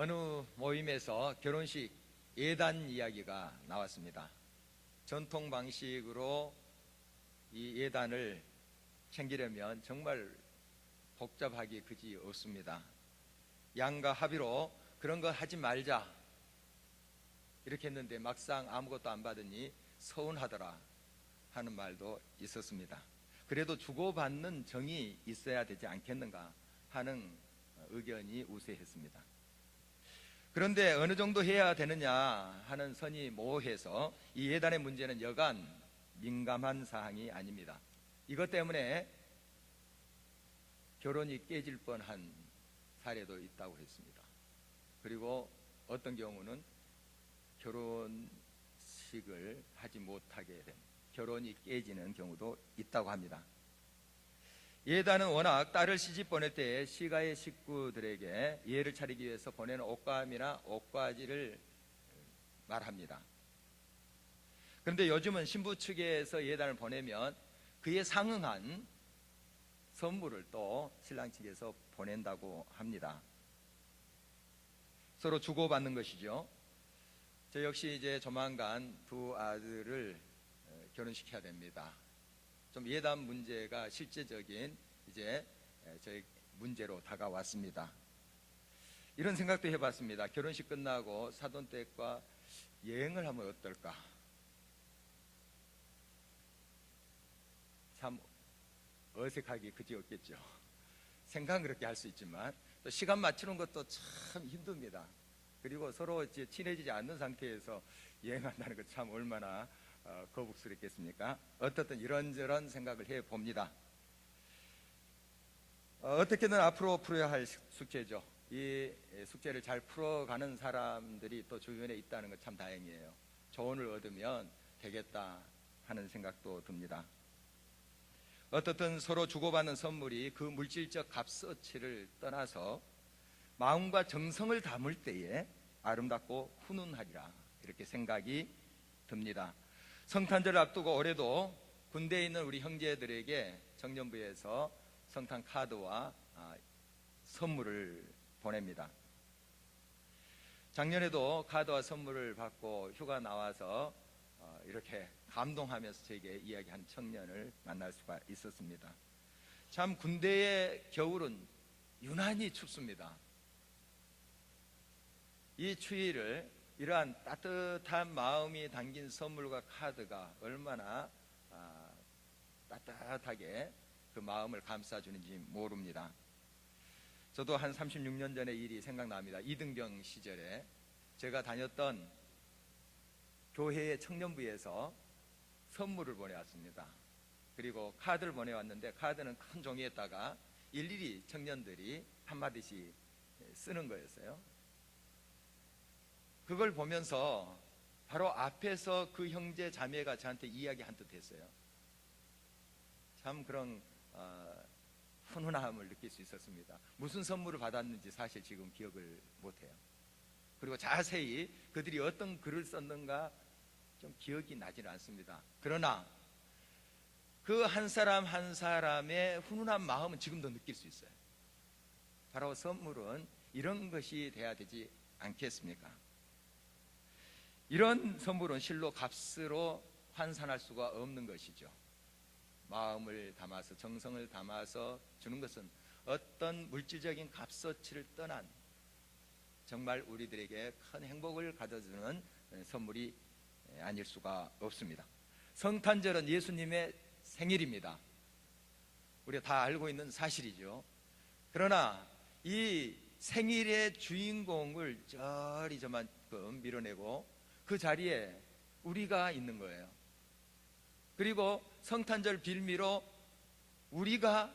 어느 모임에서 결혼식 예단 이야기가 나왔습니다. 전통 방식으로 이 예단을 챙기려면 정말 복잡하기 그지 없습니다. 양가 합의로 그런 거 하지 말자 이렇게 했는데 막상 아무것도 안 받으니 서운하더라 하는 말도 있었습니다. 그래도 주고받는 정이 있어야 되지 않겠는가 하는 의견이 우세했습니다. 그런데 어느 정도 해야 되느냐 하는 선이 모호해서 이 예단의 문제는 여간 민감한 사항이 아닙니다. 이것 때문에 결혼이 깨질 뻔한 사례도 있다고 했습니다. 그리고 어떤 경우는 결혼식을 하지 못하게 된, 결혼이 깨지는 경우도 있다고 합니다. 예단은 워낙 딸을 시집 보낼 때에 시가의 식구들에게 예를 차리기 위해서 보내는 옷감이나 옷가지를 말합니다. 그런데 요즘은 신부 측에서 예단을 보내면 그에 상응한 선물을 또 신랑 측에서 보낸다고 합니다. 서로 주고받는 것이죠. 저 역시 이제 조만간 두 아들을 결혼시켜야 됩니다. 좀 예단 문제가 실제적인 이제 저희 문제로 다가왔습니다. 이런 생각도 해봤습니다. 결혼식 끝나고 사돈댁과 여행을 하면 어떨까? 참 어색하기 그지없겠죠. 생각은 그렇게 할 수 있지만 또 시간 맞추는 것도 참 힘듭니다. 그리고 서로 이제 친해지지 않는 상태에서 여행한다는 것 참 얼마나 거북스럽겠습니까? 어떻든 이런저런 생각을 해봅니다. 어떻게든 앞으로 풀어야 할 숙제죠. 이 숙제를 잘 풀어가는 사람들이 또 주변에 있다는 것 참 다행이에요. 조언을 얻으면 되겠다 하는 생각도 듭니다. 어떻든 서로 주고받는 선물이 그 물질적 값어치를 떠나서 마음과 정성을 담을 때에 아름답고 훈훈하리라 이렇게 생각이 듭니다. 성탄절 앞두고 올해도 군대에 있는 우리 형제들에게 청년부에서 성탄 카드와 선물을 보냅니다. 작년에도 카드와 선물을 받고 휴가 나와서 이렇게 감동하면서 저에게 이야기한 청년을 만날 수가 있었습니다. 참 군대의 겨울은 유난히 춥습니다. 이 추위를 이러한 따뜻한 마음이 담긴 선물과 카드가 얼마나 따뜻하게 그 마음을 감싸주는지 모릅니다. 저도 한 36년 전의 일이 생각납니다. 이등병 시절에 제가 다녔던 교회의 청년부에서 선물을 보내왔습니다. 그리고 카드를 보내왔는데 카드는 큰 종이에다가 일일이 청년들이 한마디씩 쓰는 거였어요. 그걸 보면서 바로 앞에서 그 형제 자매가 저한테 이야기한 듯 했어요. 참 그런 훈훈함을 느낄 수 있었습니다. 무슨 선물을 받았는지 사실 지금 기억을 못해요. 그리고 자세히 그들이 어떤 글을 썼는가 좀 기억이 나지는 않습니다. 그러나 그 한 사람 한 사람의 훈훈한 마음은 지금도 느낄 수 있어요. 바로 선물은 이런 것이 돼야 되지 않겠습니까? 이런 선물은 실로 값으로 환산할 수가 없는 것이죠. 마음을 담아서 정성을 담아서 주는 것은 어떤 물질적인 값어치를 떠난 정말 우리들에게 큰 행복을 가져주는 선물이 아닐 수가 없습니다. 성탄절은 예수님의 생일입니다. 우리가 다 알고 있는 사실이죠. 그러나 이 생일의 주인공을 저리 저만큼 밀어내고 그 자리에 우리가 있는 거예요. 그리고 성탄절 빌미로 우리가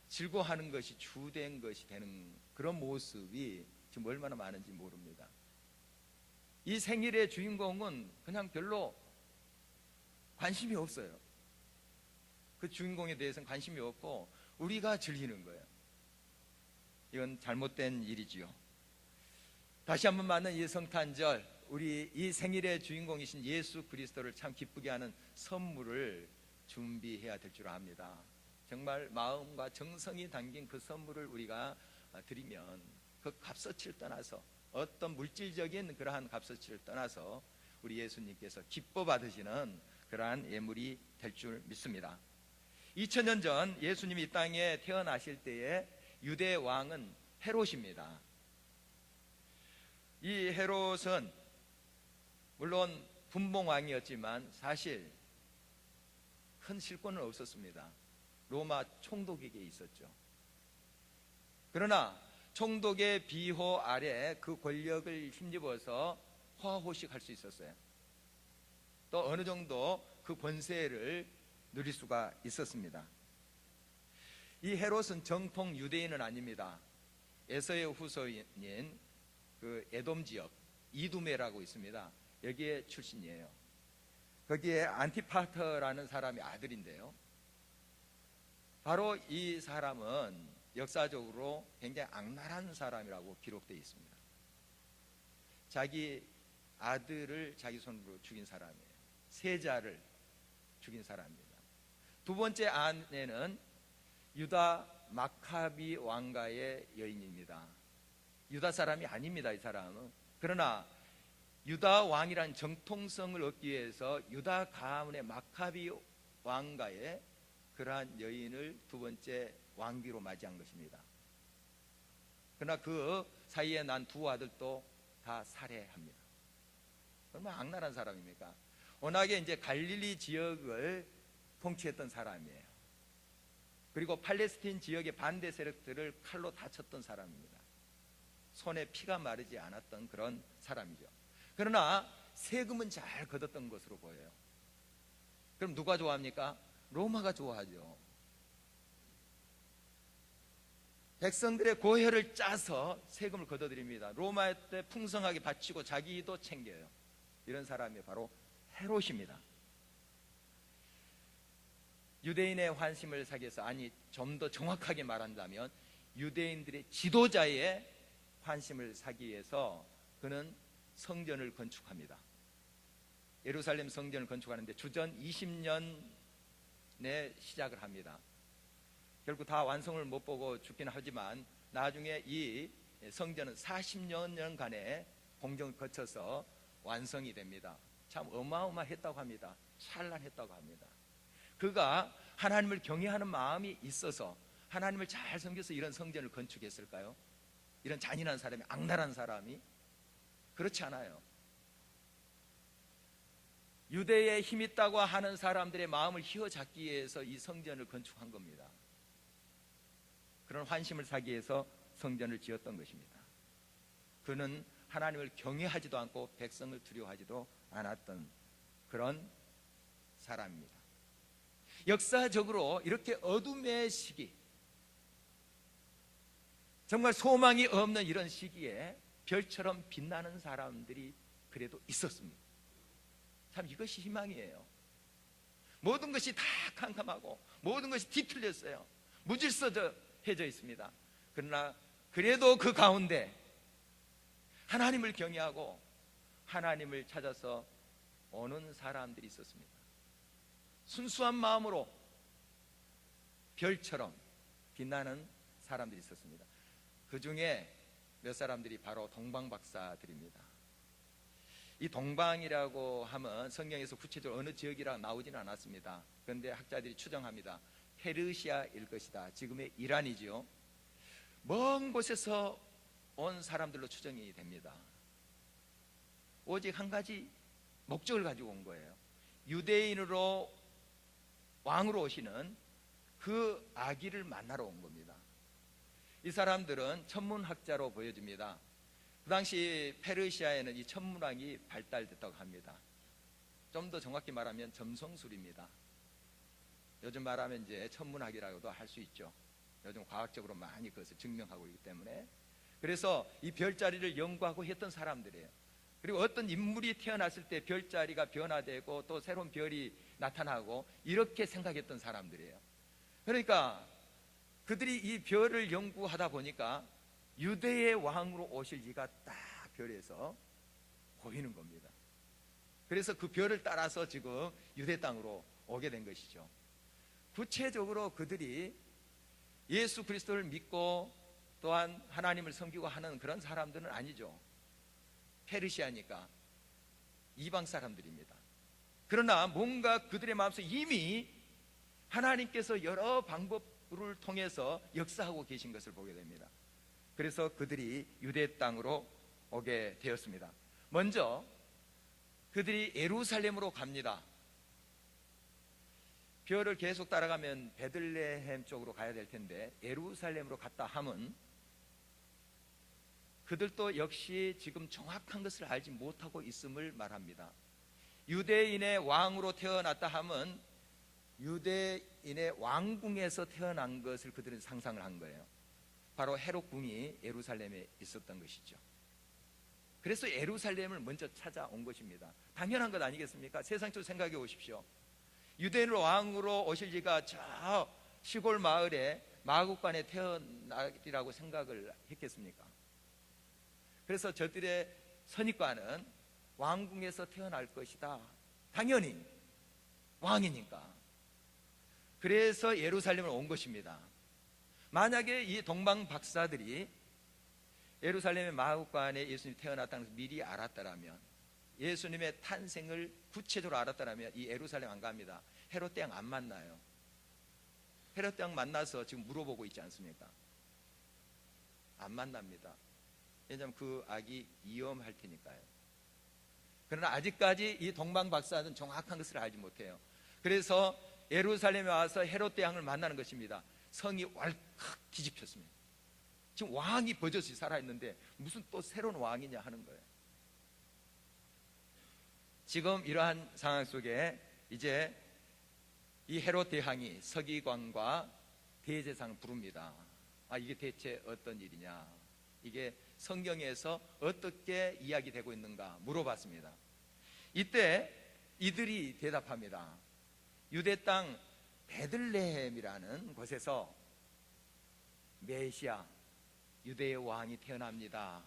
즐거워하는 것이 주된 것이 되는 그런 모습이 지금 얼마나 많은지 모릅니다. 이 생일의 주인공은 그냥 별로 관심이 없어요. 그 주인공에 대해서는 관심이 없고 우리가 즐기는 거예요. 이건 잘못된 일이지요. 다시 한번 맞는 이 성탄절, 우리 이 생일의 주인공이신 예수 그리스도를 참 기쁘게 하는 선물을 준비해야 될 줄 압니다. 정말 마음과 정성이 담긴 그 선물을 우리가 드리면 그 값어치를 떠나서, 어떤 물질적인 그러한 값어치를 떠나서 우리 예수님께서 기뻐 받으시는 그러한 예물이 될 줄 믿습니다. 2000년 전 예수님이 이 땅에 태어나실 때에 유대 왕은 헤롯입니다. 이 헤롯은 물론 분봉왕이었지만 사실 큰 실권은 없었습니다. 로마 총독에게 있었죠. 그러나 총독의 비호 아래 그 권력을 힘입어서 호화호식할 수 있었어요. 또 어느 정도 그 권세를 누릴 수가 있었습니다. 이 헤롯은 정통 유대인은 아닙니다. 에서의 후손인 그 에돔 지역 이두메라고 있습니다. 여기에 출신이에요. 거기에 안티파터라는 사람이 아들인데요, 바로 이 사람은 역사적으로 굉장히 악랄한 사람이라고 기록되어 있습니다. 자기 아들을 자기 손으로 죽인 사람이에요. 세자를 죽인 사람입니다. 두 번째 아내는 유다 마카비 왕가의 여인입니다. 유다 사람이 아닙니다, 이 사람은. 그러나 유다 왕이란 정통성을 얻기 위해서 유다 가문의 마카비 왕가의 그러한 여인을 두 번째 왕비로 맞이한 것입니다. 그러나 그 사이에 난 두 아들도 다 살해합니다. 얼마나 악랄한 사람입니까? 워낙에 이제 갈릴리 지역을 통치했던 사람이에요. 그리고 팔레스틴 지역의 반대 세력들을 칼로 다쳤던 사람입니다. 손에 피가 마르지 않았던 그런 사람이죠. 그러나 세금은 잘 걷었던 것으로 보여요. 그럼 누가 좋아합니까? 로마가 좋아하죠. 백성들의 고혈을 짜서 세금을 걷어들입니다. 로마한테 풍성하게 바치고 자기도 챙겨요. 이런 사람이 바로 헤롯입니다. 유대인의 환심을 사기 위해서, 아니 좀 더 정확하게 말한다면 유대인들의 지도자의 환심을 사기 위해서 그는 성전을 건축합니다. 예루살렘 성전을 건축하는데 주전 20년에 시작을 합니다. 결국 다 완성을 못 보고 죽기는 하지만 나중에 이 성전은 40년간의 공정을 거쳐서 완성이 됩니다. 참 어마어마했다고 합니다. 찬란했다고 합니다. 그가 하나님을 경외하는 마음이 있어서 하나님을 잘 섬겨서 이런 성전을 건축했을까요? 이런 잔인한 사람이, 악랄한 사람이? 그렇지 않아요. 유대에 힘 있다고 하는 사람들의 마음을 휘어잡기 위해서 이 성전을 건축한 겁니다. 그런 환심을 사기 위해서 성전을 지었던 것입니다. 그는 하나님을 경외하지도 않고 백성을 두려워하지도 않았던 그런 사람입니다. 역사적으로 이렇게 어둠의 시기, 정말 소망이 없는 이런 시기에 별처럼 빛나는 사람들이 그래도 있었습니다. 참 이것이 희망이에요. 모든 것이 다 캄캄하고 모든 것이 뒤틀렸어요. 무질서해져 있습니다. 그러나 그래도 그 가운데 하나님을 경외하고 하나님을 찾아서 오는 사람들이 있었습니다. 순수한 마음으로 별처럼 빛나는 사람들이 있었습니다. 그 중에 몇 사람들이 바로 동방박사들입니다. 이 동방이라고 하면 성경에서 구체적으로 어느 지역이라 나오지는 않았습니다. 그런데 학자들이 추정합니다. 페르시아일 것이다. 지금의 이란이지요. 먼 곳에서 온 사람들로 추정이 됩니다. 오직 한 가지 목적을 가지고 온 거예요. 유대인으로 왕으로 오시는 그 아기를 만나러 온 겁니다. 이 사람들은 천문학자로 보여집니다. 그 당시 페르시아에는 이 천문학이 발달됐다고 합니다. 좀 더 정확히 말하면 점성술입니다. 요즘 말하면 이제 천문학이라고도 할 수 있죠. 요즘 과학적으로 많이 그것을 증명하고 있기 때문에. 그래서 이 별자리를 연구하고 했던 사람들이에요. 그리고 어떤 인물이 태어났을 때 별자리가 변화되고 또 새로운 별이 나타나고 이렇게 생각했던 사람들이에요. 그러니까 그들이 이 별을 연구하다 보니까 유대의 왕으로 오실 이가 딱 별에서 보이는 겁니다. 그래서 그 별을 따라서 지금 유대 땅으로 오게 된 것이죠. 구체적으로 그들이 예수 그리스도를 믿고 또한 하나님을 섬기고 하는 그런 사람들은 아니죠. 페르시아니까 이방 사람들입니다. 그러나 뭔가 그들의 마음속에 이미 하나님께서 여러 방법을 통해서 역사하고 계신 것을 보게 됩니다. 그래서 그들이 유대 땅으로 오게 되었습니다. 먼저 그들이 예루살렘으로 갑니다. 표를 계속 따라가면 베들레헴 쪽으로 가야 될 텐데 예루살렘으로 갔다 함은 그들도 역시 지금 정확한 것을 알지 못하고 있음을 말합니다. 유대인의 왕으로 태어났다 함은 유대인의 왕궁에서 태어난 것을 그들은 상상을 한 거예요. 바로 헤롯 궁이 예루살렘에 있었던 것이죠. 그래서 예루살렘을 먼저 찾아온 것입니다. 당연한 것 아니겠습니까? 세상적으로 생각해 보십시오. 유대인 왕으로 오실 리가 저 시골 마을에 마구간에 태어나리라고 생각을 했겠습니까? 그래서 저들의 선입관은 왕궁에서 태어날 것이다. 당연히 왕이니까. 그래서 예루살렘을 온 것입니다. 만약에 이 동방 박사들이 예루살렘의 마구간에 예수님이 태어났다는 것을 미리 알았다라면, 예수님의 탄생을 구체적으로 알았다라면 이 예루살렘 안 갑니다. 헤롯 대왕 안 만나요. 헤롯 대왕 만나서 지금 물어보고 있지 않습니까? 안 만납니다. 왜냐하면 그 악이 위험할 테니까요. 그러나 아직까지 이 동방 박사는 정확한 것을 알지 못해요. 그래서 예루살렘에 와서 헤롯 대왕을 만나는 것입니다. 성이 왈칵 뒤집혔습니다. 지금 왕이 버젓이 살아있는데 무슨 또 새로운 왕이냐 하는 거예요. 지금 이러한 상황 속에 이제 이 헤롯 대왕이 서기관과 대제사장을 부릅니다. 이게 대체 어떤 일이냐, 이게 성경에서 어떻게 이야기되고 있는가 물어봤습니다. 이때 이들이 대답합니다. 유대 땅 베들레헴이라는 곳에서 메시아 유대의 왕이 태어납니다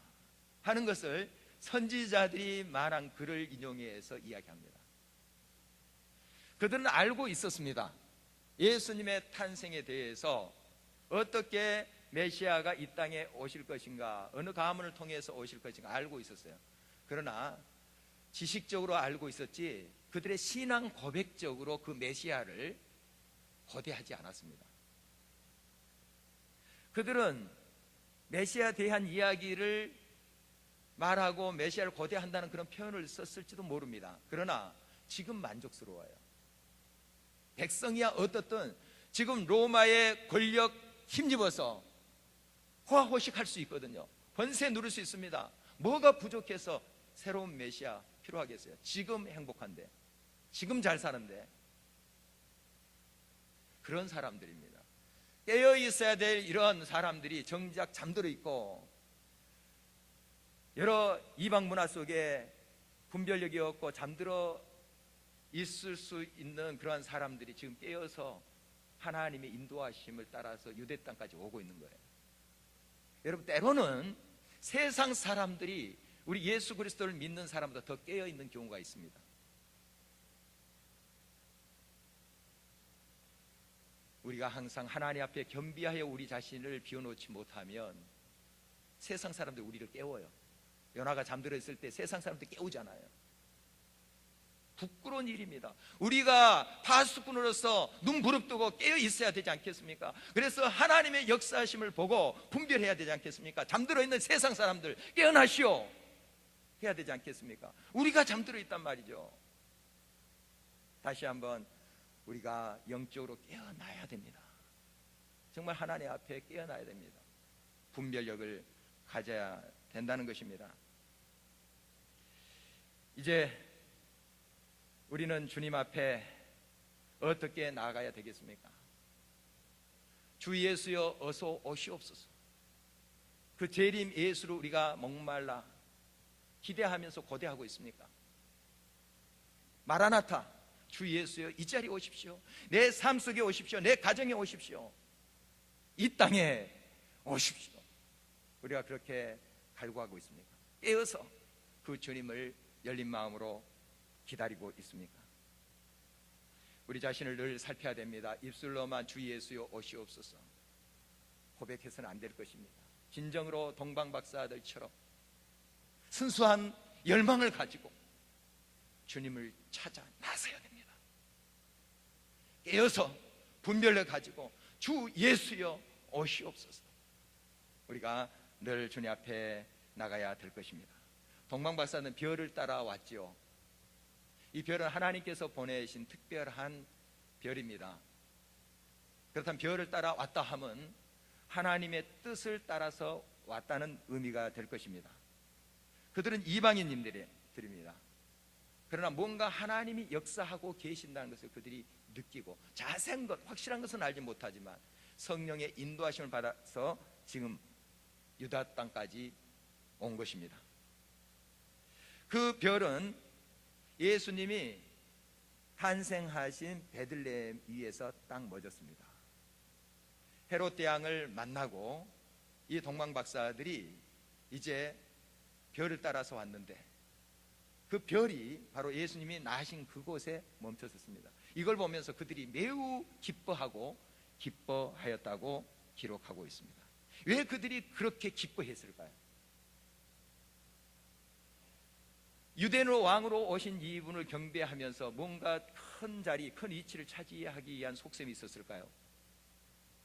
하는 것을 선지자들이 말한 글을 인용해서 이야기합니다. 그들은 알고 있었습니다. 예수님의 탄생에 대해서 어떻게 메시아가 이 땅에 오실 것인가, 어느 가문을 통해서 오실 것인가 알고 있었어요. 그러나 지식적으로 알고 있었지 그들의 신앙 고백적으로 그 메시아를 고대하지 않았습니다. 그들은 메시아에 대한 이야기를 말하고 메시아를 고대한다는 그런 표현을 썼을지도 모릅니다. 그러나 지금 만족스러워요. 백성이야 어떻든 지금 로마의 권력 힘입어서 호화호식할 수 있거든요. 번세 누릴 수 있습니다. 뭐가 부족해서 새로운 메시아 필요하겠어요? 지금 행복한데, 지금 잘 사는데. 그런 사람들입니다. 깨어 있어야 될 이런 사람들이 정작 잠들어 있고, 여러 이방 문화 속에 분별력이 없고 잠들어 있을 수 있는 그러한 사람들이 지금 깨어서 하나님의 인도하심을 따라서 유대 땅까지 오고 있는 거예요. 여러분, 때로는 세상 사람들이 우리 예수 그리스도를 믿는 사람보다 더 깨어 있는 경우가 있습니다. 우리가 항상 하나님 앞에 겸비하여 우리 자신을 비워놓지 못하면 세상 사람들이 우리를 깨워요. 연하가 잠들어 있을 때 세상 사람들이 깨우잖아요. 부끄러운 일입니다. 우리가 파수꾼으로서 눈 부릅뜨고 깨어 있어야 되지 않겠습니까? 그래서 하나님의 역사하심을 보고 분별해야 되지 않겠습니까? 잠들어 있는 세상 사람들 깨어나시오 해야 되지 않겠습니까? 우리가 잠들어 있단 말이죠. 다시 한번 우리가 영적으로 깨어나야 됩니다. 정말 하나님 앞에 깨어나야 됩니다. 분별력을 가져야 된다는 것입니다. 이제 우리는 주님 앞에 어떻게 나아가야 되겠습니까? 주 예수여 어서 오시옵소서. 그 재림 예수를 우리가 목말라 기대하면서 고대하고 있습니까? 마라나타, 주 예수여 이 자리에 오십시오. 내 삶 속에 오십시오. 내 가정에 오십시오. 이 땅에 오십시오. 우리가 그렇게 갈구하고 있습니까? 깨어서 그 주님을 열린 마음으로 기다리고 있습니까? 우리 자신을 늘 살펴야 됩니다. 입술로만 주 예수여 오시옵소서 고백해서는 안 될 것입니다. 진정으로 동방 박사들처럼 순수한 열망을 가지고 주님을 찾아 나서야 됩니다. 깨어서 분별을 가지고 주 예수여 오시옵소서. 우리가 늘 주님 앞에 나가야 될 것입니다. 동방 박사는 별을 따라왔지요. 이 별은 하나님께서 보내신 특별한 별입니다. 그렇다면 별을 따라왔다 하면 하나님의 뜻을 따라서 왔다는 의미가 될 것입니다. 그들은 이방인님들입니다. 그러나 뭔가 하나님이 역사하고 계신다는 것을 그들이 느끼고 자세한 것, 확실한 것은 알지 못하지만 성령의 인도하심을 받아서 지금 유다 땅까지 온 것입니다. 그 별은 예수님이 탄생하신 베들레헴 위에서 딱 멎었습니다. 헤롯 왕을 만나고 이 동방 박사들이 이제 별을 따라서 왔는데 그 별이 바로 예수님이 나신 그곳에 멈춰섰습니다. 이걸 보면서 그들이 매우 기뻐하고 기뻐하였다고 기록하고 있습니다. 왜 그들이 그렇게 기뻐했을까요? 유대인으로 왕으로 오신 이분을 경배하면서 뭔가 큰 자리, 큰 위치를 차지하기 위한 속셈이 있었을까요?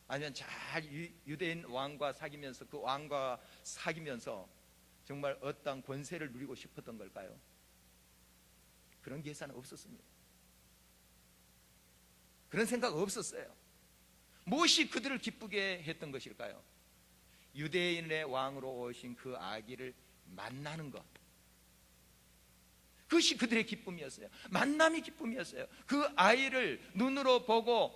아니면 잘 유대인 왕과 사귀면서 그 왕과 사귀면서 정말 어떤 권세를 누리고 싶었던 걸까요? 그런 계산은 없었습니다. 그런 생각 없었어요. 무엇이 그들을 기쁘게 했던 것일까요? 유대인의 왕으로 오신 그 아기를 만나는 것, 그것이 그들의 기쁨이었어요. 만남이 기쁨이었어요. 그 아이를 눈으로 보고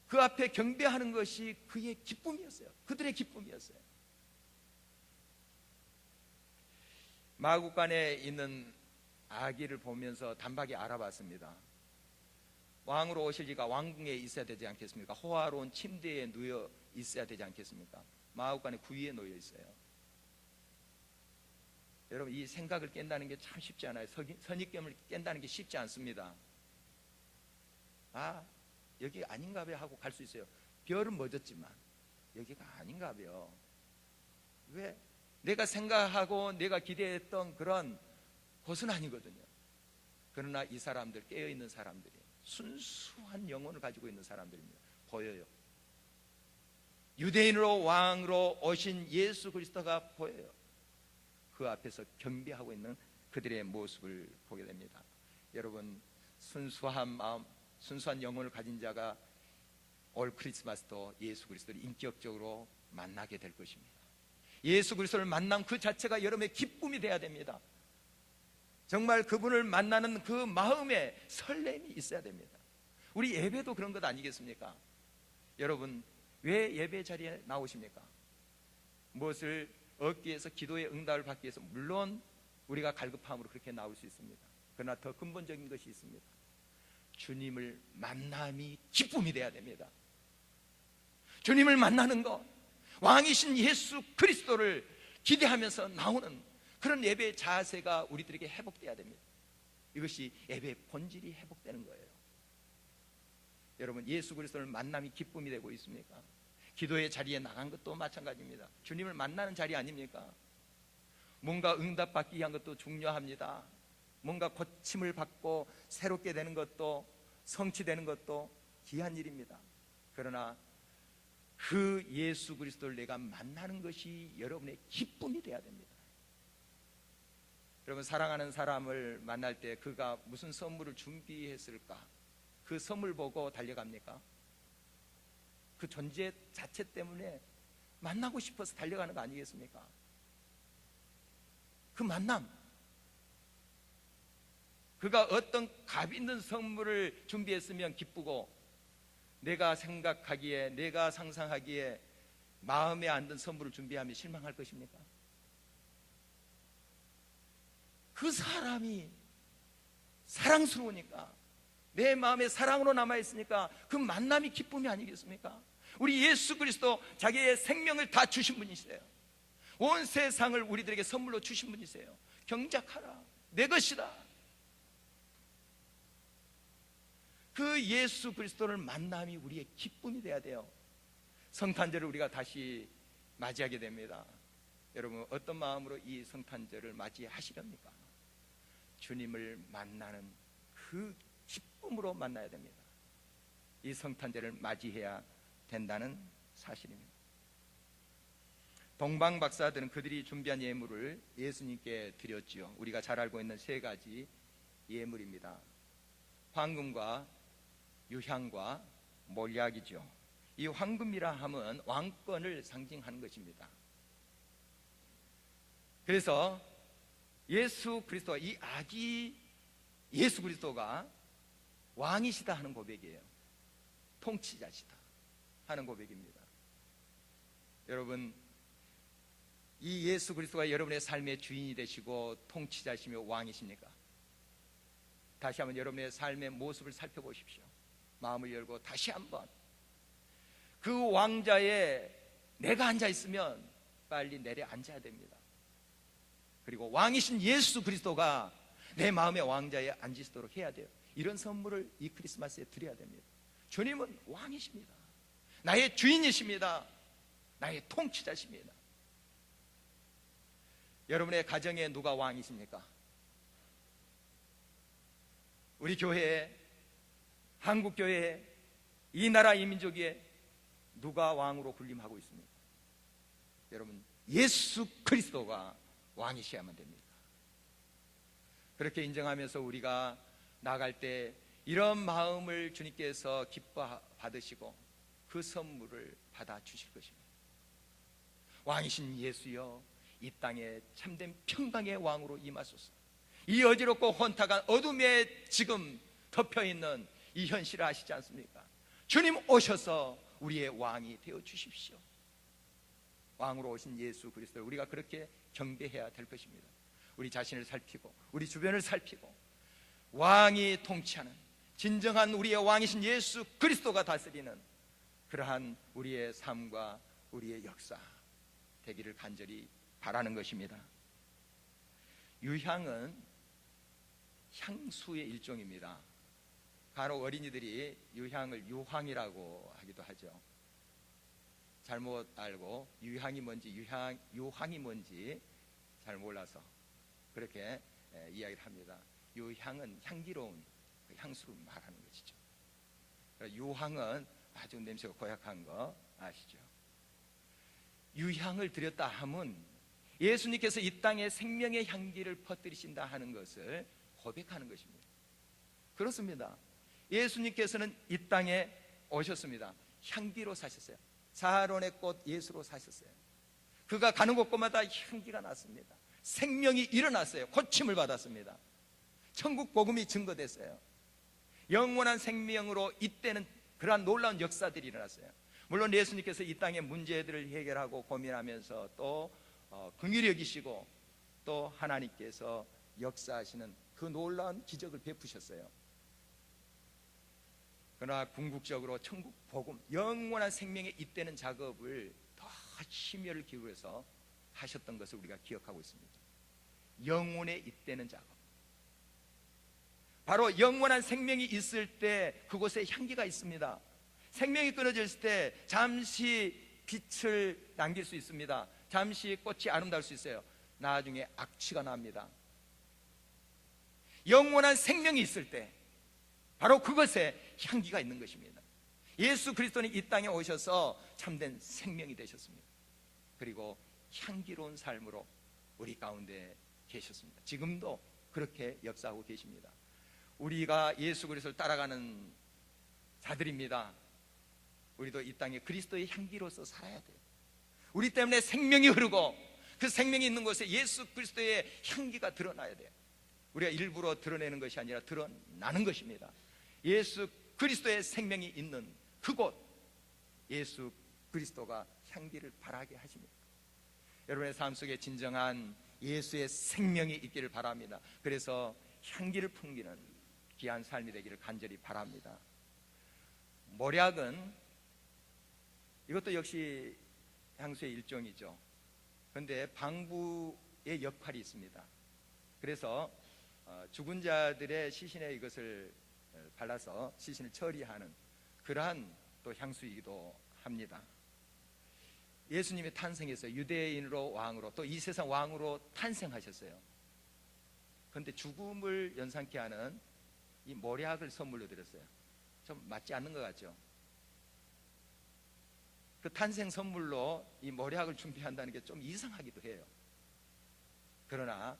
그 앞에 경배하는 것이 그의 기쁨이었어요. 그들의 기쁨이었어요. 마구간에 있는 아기를 보면서 단박에 알아봤습니다. 왕으로 오실 이가 왕궁에 있어야 되지 않겠습니까? 호화로운 침대에 누워 있어야 되지 않겠습니까? 마구간에 구위에 놓여 있어요. 여러분, 이 생각을 깬다는 게 참 쉽지 않아요. 선입견을 깬다는 게 쉽지 않습니다. 아, 여기 아닌가 봐요 하고 갈 수 있어요. 별은 멎었지만 여기가 아닌가 봐요. 왜? 내가 생각하고 내가 기대했던 그런 곳은 아니거든요. 그러나 이 사람들, 깨어있는 사람들이 순수한 영혼을 가지고 있는 사람들입니다. 보여요. 유대인으로 왕으로 오신 예수 그리스도가 보여요. 그 앞에서 경배하고 있는 그들의 모습을 보게 됩니다. 여러분, 순수한 마음, 순수한 영혼을 가진 자가 올 크리스마스도 예수 그리스도를 인격적으로 만나게 될 것입니다. 예수 그리스도를 만난 그 자체가 여러분의 기쁨이 돼야 됩니다. 정말 그분을 만나는 그 마음에 설렘이 있어야 됩니다. 우리 예배도 그런 것 아니겠습니까? 여러분, 왜 예배 자리에 나오십니까? 무엇을 얻기 위해서, 기도의 응답을 받기 위해서. 물론 우리가 갈급함으로 그렇게 나올 수 있습니다. 그러나 더 근본적인 것이 있습니다. 주님을 만남이 기쁨이 돼야 됩니다. 주님을 만나는 것, 왕이신 예수 그리스도를 기대하면서 나오는 그런 예배의 자세가 우리들에게 회복돼야 됩니다. 이것이 예배의 본질이 회복되는 거예요. 여러분, 예수 그리스도를 만남이 기쁨이 되고 있습니까? 기도의 자리에 나간 것도 마찬가지입니다. 주님을 만나는 자리 아닙니까? 뭔가 응답받기 위한 것도 중요합니다. 뭔가 고침을 받고 새롭게 되는 것도, 성취되는 것도 귀한 일입니다. 그러나 그 예수 그리스도를 내가 만나는 것이 여러분의 기쁨이 되어야 됩니다. 여러분, 사랑하는 사람을 만날 때 그가 무슨 선물을 준비했을까? 그 선물 보고 달려갑니까? 그 존재 자체 때문에 만나고 싶어서 달려가는 거 아니겠습니까? 그 만남, 그가 어떤 값 있는 선물을 준비했으면 기쁘고, 내가 생각하기에, 내가 상상하기에 마음에 안 든 선물을 준비하면 실망할 것입니까? 그 사람이 사랑스러우니까, 내 마음에 사랑으로 남아있으니까 그 만남이 기쁨이 아니겠습니까? 우리 예수 그리스도 자기의 생명을 다 주신 분이세요. 온 세상을 우리들에게 선물로 주신 분이세요. 경작하라, 내 것이다. 그 예수 그리스도를 만남이 우리의 기쁨이 돼야 돼요. 성탄절을 우리가 다시 맞이하게 됩니다. 여러분 어떤 마음으로 이 성탄절을 맞이하시렵니까? 주님을 만나는 그 기쁨으로 만나야 됩니다. 이 성탄절을 맞이해야 된다는 사실입니다. 동방 박사들은 그들이 준비한 예물을 예수님께 드렸지요. 우리가 잘 알고 있는 세 가지 예물입니다. 황금과 유향과 몰약이죠. 이 황금이라 함은 왕권을 상징하는 것입니다. 그래서 예수 그리스도, 이 아기 예수 그리스도가 왕이시다 하는 고백이에요. 통치자시다 하는 고백입니다. 여러분, 이 예수 그리스도가 여러분의 삶의 주인이 되시고 통치자시며 왕이십니까? 다시 한번 여러분의 삶의 모습을 살펴보십시오. 마음을 열고 다시 한번 그 왕자에 내가 앉아 있으면 빨리 내려 앉아야 됩니다. 그리고 왕이신 예수 그리스도가 내 마음의 왕자에 앉으시도록 해야 돼요. 이런 선물을 이 크리스마스에 드려야 됩니다. 주님은 왕이십니다. 나의 주인이십니다. 나의 통치자십니다. 여러분의 가정에 누가 왕이십니까? 우리 교회에, 한국교회에, 이 나라 이 민족에 누가 왕으로 군림하고 있습니까? 여러분, 예수 그리스도가 왕이셔야만 됩니다. 그렇게 인정하면서 우리가 나갈 때 이런 마음을 주님께서 기뻐 받으시고 그 선물을 받아 주실 것입니다. 왕이신 예수여, 이 땅에 참된 평강의 왕으로 임하소서. 이 어지럽고 혼탁한 어둠에 지금 덮여있는 이 현실을 아시지 않습니까? 주님 오셔서 우리의 왕이 되어 주십시오. 왕으로 오신 예수 그리스도를 우리가 그렇게 경배해야 될 것입니다. 우리 자신을 살피고 우리 주변을 살피고 왕이 통치하는 진정한 우리의 왕이신 예수 그리스도가 다스리는 그러한 우리의 삶과 우리의 역사 되기를 간절히 바라는 것입니다. 유향은 향수의 일종입니다. 간혹 어린이들이 유향을 유황이라고 하기도 하죠. 잘못 알고 유향이 뭔지 유황이 뭔지 잘 몰라서 그렇게 이야기를 합니다. 유향은 향기로운 그 향수를 말하는 것이죠. 유황은 아주 냄새가 고약한 거 아시죠? 유향을 드렸다 함은 예수님께서 이 땅에 생명의 향기를 퍼뜨리신다 하는 것을 고백하는 것입니다. 그렇습니다. 예수님께서는 이 땅에 오셨습니다. 향기로 사셨어요. 사하론의 꽃 예수로 사셨어요. 그가 가는 곳곳마다 향기가 났습니다. 생명이 일어났어요. 고침을 받았습니다. 천국 복음이 증거됐어요. 영원한 생명으로 이때는 그러한 놀라운 역사들이 일어났어요. 물론 예수님께서 이 땅의 문제들을 해결하고 고민하면서 또 긍휼히 여기시고 또 하나님께서 역사하시는 그 놀라운 기적을 베푸셨어요. 그러나 궁극적으로 천국 복음, 영원한 생명에 잇대는 작업을 더 심혈을 기울여서 하셨던 것을 우리가 기억하고 있습니다. 영혼에 잇대는 작업. 바로 영원한 생명이 있을 때 그곳에 향기가 있습니다. 생명이 끊어졌을 때 잠시 빛을 남길 수 있습니다. 잠시 꽃이 아름다울 수 있어요. 나중에 악취가 납니다. 영원한 생명이 있을 때 바로 그것에 향기가 있는 것입니다. 예수 그리스도는 이 땅에 오셔서 참된 생명이 되셨습니다. 그리고 향기로운 삶으로 우리 가운데 계셨습니다. 지금도 그렇게 역사하고 계십니다. 우리가 예수 그리스도를 따라가는 자들입니다. 우리도 이 땅에 그리스도의 향기로서 살아야 돼요. 우리 때문에 생명이 흐르고 그 생명이 있는 곳에 예수 그리스도의 향기가 드러나야 돼요. 우리가 일부러 드러내는 것이 아니라 드러나는 것입니다. 예수 그리스도의 생명이 있는 그곳, 예수 그리스도가 향기를 발하게 하십니다. 여러분의 삶 속에 진정한 예수의 생명이 있기를 바랍니다. 그래서 향기를 풍기는 귀한 삶이 되기를 간절히 바랍니다. 몰약은 이것도 역시 향수의 일종이죠. 그런데 방부의 역할이 있습니다. 그래서 죽은 자들의 시신에 이것을 발라서 시신을 처리하는 그러한 또 향수이기도 합니다. 예수님이 탄생했어요. 유대인으로 왕으로, 또 이 세상 왕으로 탄생하셨어요. 그런데 죽음을 연상케 하는 이 모략을 선물로 드렸어요. 좀 맞지 않는 것 같죠? 그 탄생 선물로 이 모략을 준비한다는 게 좀 이상하기도 해요. 그러나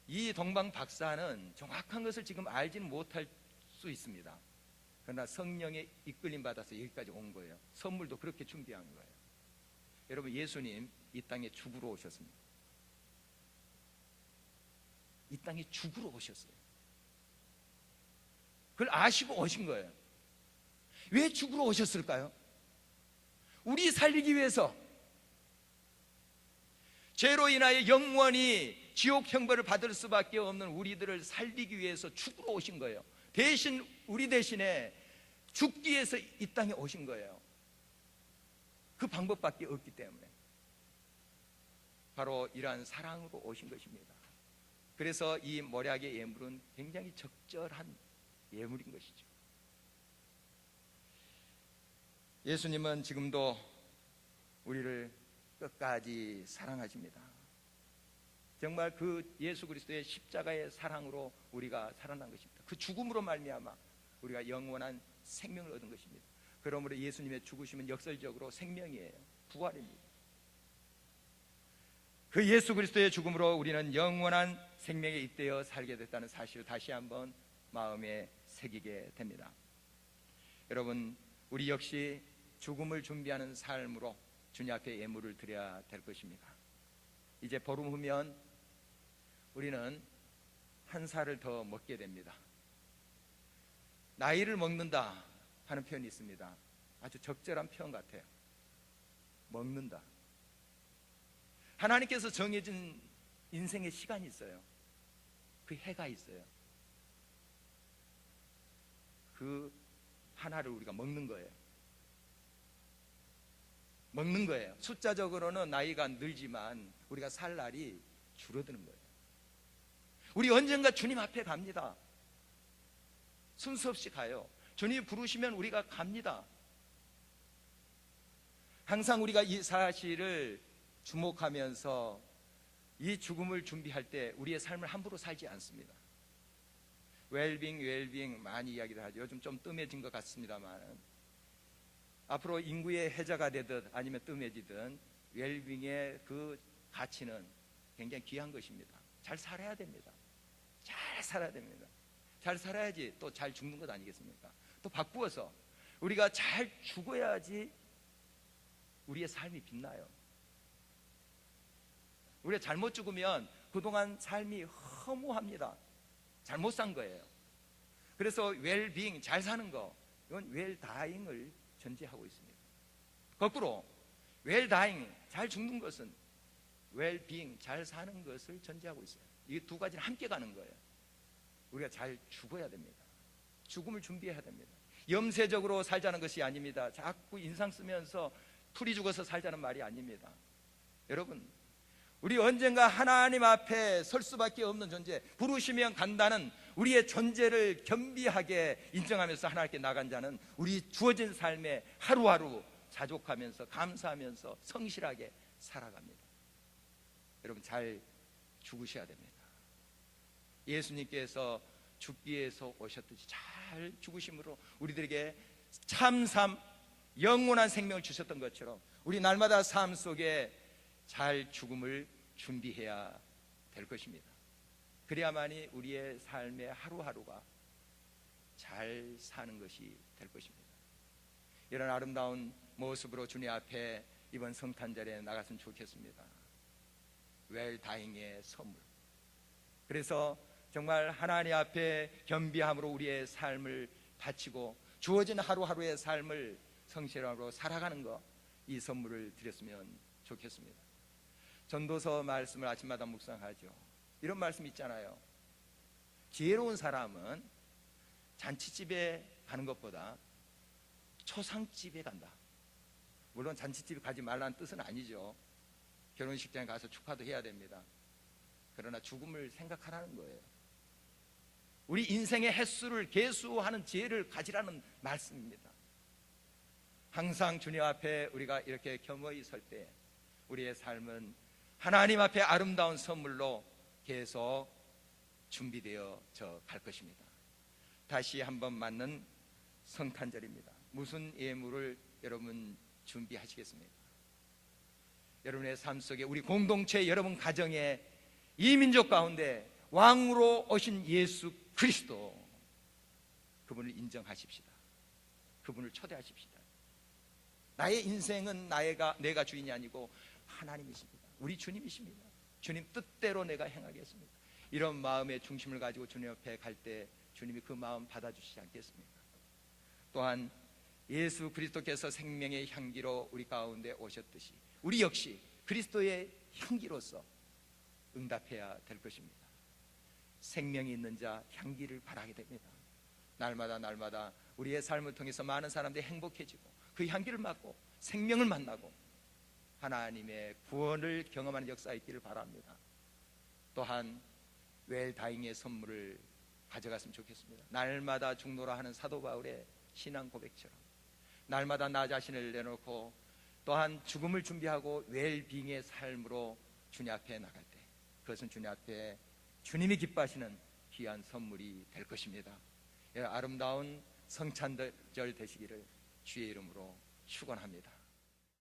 이 동방 박사는 정확한 것을 지금 알지는 못할 수 있습니다. 그러나 성령의 이끌림 받아서 여기까지 온 거예요. 선물도 그렇게 준비한 거예요. 여러분, 예수님 이 땅에 죽으러 오셨습니다. 이 땅에 죽으러 오셨어요. 그걸 아시고 오신 거예요. 왜 죽으러 오셨을까요? 우리 살리기 위해서, 죄로 인하여 영원히 지옥 형벌을 받을 수밖에 없는 우리들을 살리기 위해서 죽으러 오신 거예요. 대신 우리 대신에 죽기 위해서 이 땅에 오신 거예요. 그 방법밖에 없기 때문에 바로 이러한 사랑으로 오신 것입니다. 그래서 이 모략의 예물은 굉장히 적절한 예물인 것이죠. 예수님은 지금도 우리를 끝까지 사랑하십니다. 정말 그 예수 그리스도의 십자가의 사랑으로 우리가 살아난 것입니다. 그 죽음으로 말미암아 우리가 영원한 생명을 얻은 것입니다. 그러므로 예수님의 죽으심은 역설적으로 생명이에요. 부활입니다. 그 예수 그리스도의 죽음으로 우리는 영원한 생명에 잇대어 살게 됐다는 사실을 다시 한번 마음에 새기게 됩니다. 여러분, 우리 역시 죽음을 준비하는 삶으로 주님 앞에 예물을 드려야 될 것입니다. 이제 보름 후면 우리는 한 살을 더 먹게 됩니다. 나이를 먹는다 하는 표현이 있습니다. 아주 적절한 표현 같아요. 먹는다. 하나님께서 정해진 인생의 시간이 있어요. 그 해가 있어요. 그 하나를 우리가 먹는 거예요. 먹는 거예요. 숫자적으로는 나이가 늘지만 우리가 살 날이 줄어드는 거예요. 우리 언젠가 주님 앞에 갑니다. 순서 없이 가요. 주님이 부르시면 우리가 갑니다. 항상 우리가 이 사실을 주목하면서 이 죽음을 준비할 때 우리의 삶을 함부로 살지 않습니다. 웰빙 많이 이야기를 하죠. 요즘 좀 뜸해진 것 같습니다만 앞으로 인구의 해자가 되든 아니면 뜸해지든 웰빙의 그 가치는 굉장히 귀한 것입니다. 잘 살아야 됩니다. 잘 살아야 됩니다. 잘 살아야지 또 잘 죽는 것 아니겠습니까? 또 바꾸어서 우리가 잘 죽어야지 우리의 삶이 빛나요. 우리가 잘못 죽으면 그동안 삶이 허무합니다. 잘못 산 거예요. 그래서 웰빙, 잘 사는 거, 이건 웰다잉을 전제하고 있습니다. 거꾸로 웰다잉, 잘 죽는 것은 웰빙, 잘 사는 것을 전제하고 있어요. 이 두 가지는 함께 가는 거예요. 우리가 잘 죽어야 됩니다. 죽음을 준비해야 됩니다. 염세적으로 살자는 것이 아닙니다. 자꾸 인상 쓰면서 풀이 죽어서 살자는 말이 아닙니다. 여러분, 우리 언젠가 하나님 앞에 설 수밖에 없는 존재, 부르시면 간다는 우리의 존재를 겸비하게 인정하면서 하나님께 나간 자는 우리 주어진 삶에 하루하루 자족하면서 감사하면서 성실하게 살아갑니다. 여러분, 잘 죽으셔야 됩니다. 예수님께서 죽기 위해서 오셨듯이 잘 죽으심으로 우리들에게 참삼 영원한 생명을 주셨던 것처럼 우리 날마다 삶 속에 잘 죽음을 준비해야 될 것입니다. 그래야만이 우리의 삶의 하루하루가 잘 사는 것이 될 것입니다. 이런 아름다운 모습으로 주님 앞에 이번 성탄절에 나갔으면 좋겠습니다. 웰다잉의 선물. 그래서 정말 하나님 앞에 겸비함으로 우리의 삶을 바치고 주어진 하루하루의 삶을 성실함으로 살아가는 것, 이 선물을 드렸으면 좋겠습니다. 전도서 말씀을 아침마다 묵상하죠. 이런 말씀 있잖아요. 지혜로운 사람은 잔치집에 가는 것보다 초상집에 간다. 물론 잔치집에 가지 말라는 뜻은 아니죠. 결혼식장에 가서 축하도 해야 됩니다. 그러나 죽음을 생각하라는 거예요. 우리 인생의 횟수를 계수하는 지혜를 가지라는 말씀입니다. 항상 주님 앞에 우리가 이렇게 겸허히 설 때 우리의 삶은 하나님 앞에 아름다운 선물로 계속 준비되어져 갈 것입니다. 다시 한번 맞는 성탄절입니다. 무슨 예물을 여러분 준비하시겠습니까? 여러분의 삶 속에, 우리 공동체, 여러분 가정에, 이 민족 가운데 왕으로 오신 예수 그리스도, 그분을 인정하십시다. 그분을 초대하십시다. 나의 인생은 내가 주인이 아니고 하나님이십니다. 우리 주님이십니다. 주님 뜻대로 내가 행하겠습니다. 이런 마음의 중심을 가지고 주님 앞에 갈 때 주님이 그 마음 받아주시지 않겠습니까? 또한 예수 그리스도께서 생명의 향기로 우리 가운데 오셨듯이 우리 역시 그리스도의 향기로서 응답해야 될 것입니다. 생명이 있는 자 향기를 발하게 됩니다. 날마다 우리의 삶을 통해서 많은 사람들이 행복해지고 그 향기를 맡고 생명을 만나고 하나님의 구원을 경험하는 역사가 있기를 바랍니다. 또한 웰다잉의 선물을 가져갔으면 좋겠습니다. 날마다 중노라 하는 사도 바울의 신앙 고백처럼 날마다 나 자신을 내놓고 또한 죽음을 준비하고 웰빙의 삶으로 주님 앞에 나갈 때 그것은 주님 앞에 주님이 기뻐하시는 귀한 선물이 될 것입니다. 아름다운 성탄절 되시기를 주의 이름으로 축원합니다.